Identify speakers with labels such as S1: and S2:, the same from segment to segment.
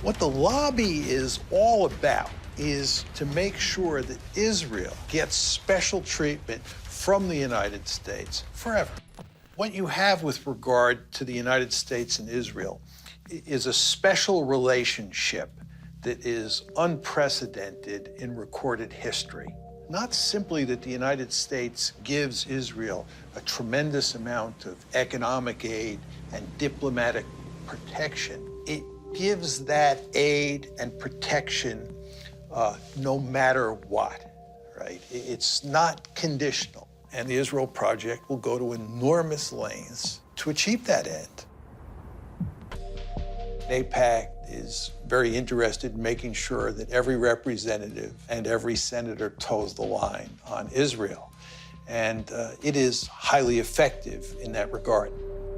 S1: What the lobby is all about is to make sure that Israel gets special treatment from the United States forever. What you have with regard to the United States and Israel is a special relationship that is unprecedented in recorded history. Not simply that the United States gives Israel a tremendous amount of economic aid and diplomatic protection, it gives that aid and protection no matter what, right? It's not conditional. And the Israel Project will go to enormous lengths to achieve that end. AIPAC is very interested in making sure that every representative and every senator toes the line on Israel. And it is highly effective in that regard.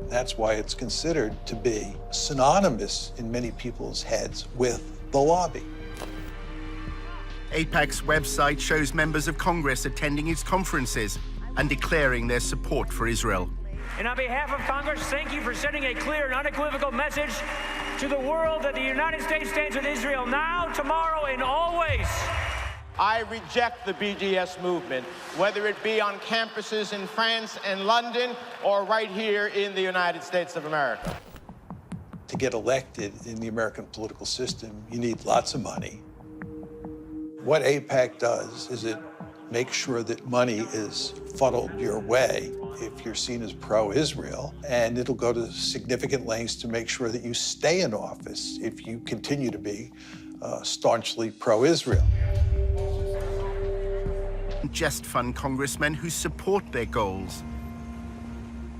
S1: That's why it's considered to be synonymous in many people's heads with the lobby.
S2: AIPAC's website shows members of Congress attending its conferences and declaring their support for Israel.
S3: And on behalf of Congress, thank you for sending a clear and unequivocal message to the world that the United States stands with Israel now, tomorrow, and always.
S4: I reject the BDS movement, whether it be on campuses in France and London or right here in the United States of America.
S1: To get elected in the American political system, you need lots of money. What AIPAC does is it makes sure that money is funneled your way if you're seen as pro-Israel, and it'll go to significant lengths to make sure that you stay in office if you continue to be staunchly pro-Israel.
S2: Just fund congressmen who support their goals.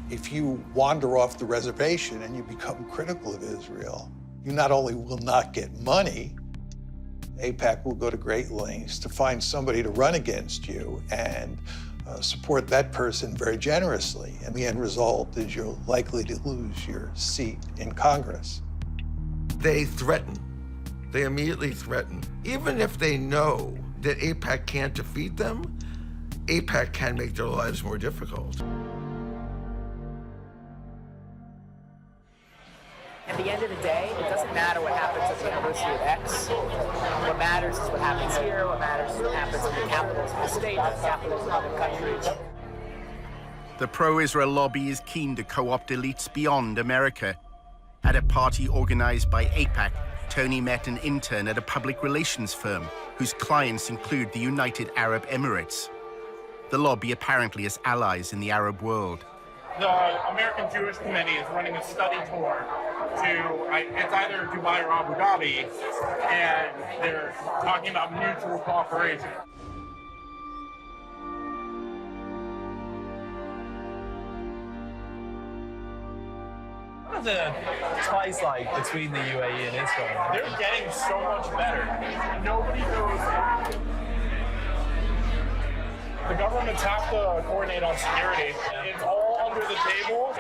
S1: If you wander off the reservation and you become critical of Israel, you not only will not get money, AIPAC will go to great lengths to find somebody to run against you and support that person very generously. And the end result is you're likely to lose your seat in Congress.
S5: They threaten. They immediately threaten. Even if they know that AIPAC can't defeat them, AIPAC can make their lives more difficult.
S6: At the end of the day, it doesn't matter what happens at the University of X. What matters is what happens here. What matters is what happens in the capitals of the state, the capitals of other countries.
S2: The pro-Israel lobby is keen to co-opt elites beyond America. At a party organized by AIPAC, Tony met an intern at a public relations firm whose clients include the United Arab Emirates. The lobby apparently has allies in the Arab world.
S7: The American Jewish Committee is running a study tour to, it's either Dubai or Abu Dhabi, and they're talking about mutual cooperation.
S8: What are the ties like between the UAE and Israel?
S7: They're getting so much better. Nobody knows. The governments have to coordinate on security. It's all under the table.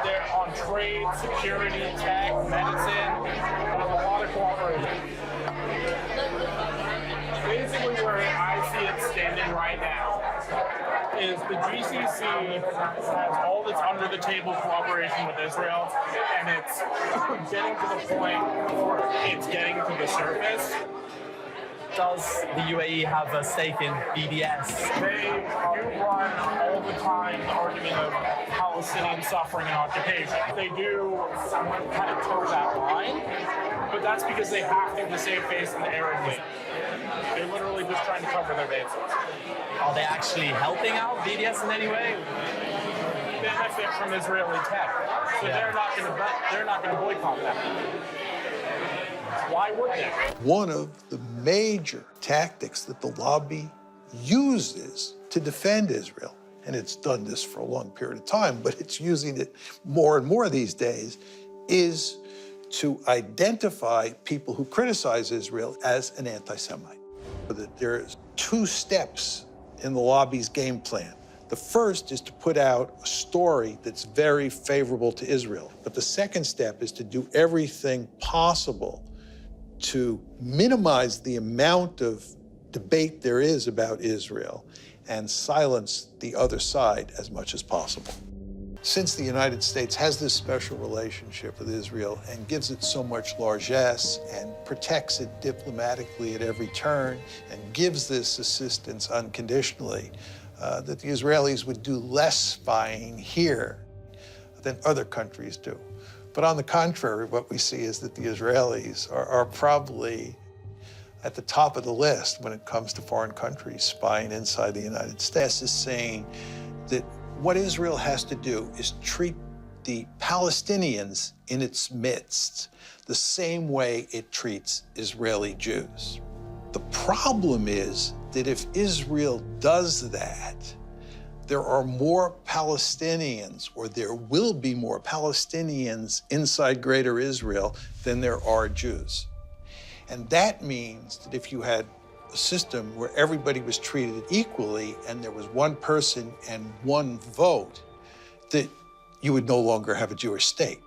S7: They're on trade, security, tech, medicine. There's a lot of cooperation. Basically, where I see it standing right now is the GCC has all this under the table cooperation with Israel, and it's getting to the point where it's getting to the surface.
S8: Does the UAE have a stake in BDS?
S7: They do run all the time the argument of Palestinian suffering and occupation. They do kind of toe that line, but that's because they have to save face in the Arab League. They're literally just trying to cover their bases.
S8: Are they actually helping out BDS in any way?
S7: They benefit from Israeli tech, so they're not going to boycott them. Why would they?
S1: One of the major tactics that the lobby uses to defend Israel, and it's done this for a long period of time, but it's using it more and more these days, is to identify people who criticize Israel as an anti-Semite. That there's two steps in the lobby's game plan. The first is to put out a story that's very favorable to Israel. But the second step is to do everything possible to minimize the amount of debate there is about Israel and silence the other side as much as possible. Since the United States has this special relationship with Israel and gives it so much largesse and protects it diplomatically at every turn and gives this assistance unconditionally, that the Israelis would do less spying here than other countries do. But on the contrary, what we see is that the Israelis are probably at the top of the list when it comes to foreign countries spying inside the United States. Is saying that what Israel has to do is treat the Palestinians in its midst the same way it treats Israeli Jews. The problem is that if Israel does that, there are more Palestinians, or there will be more Palestinians inside Greater Israel than there are Jews. And that means that if you had a system where everybody was treated equally and there was one person and one vote, that you would no longer have a Jewish state.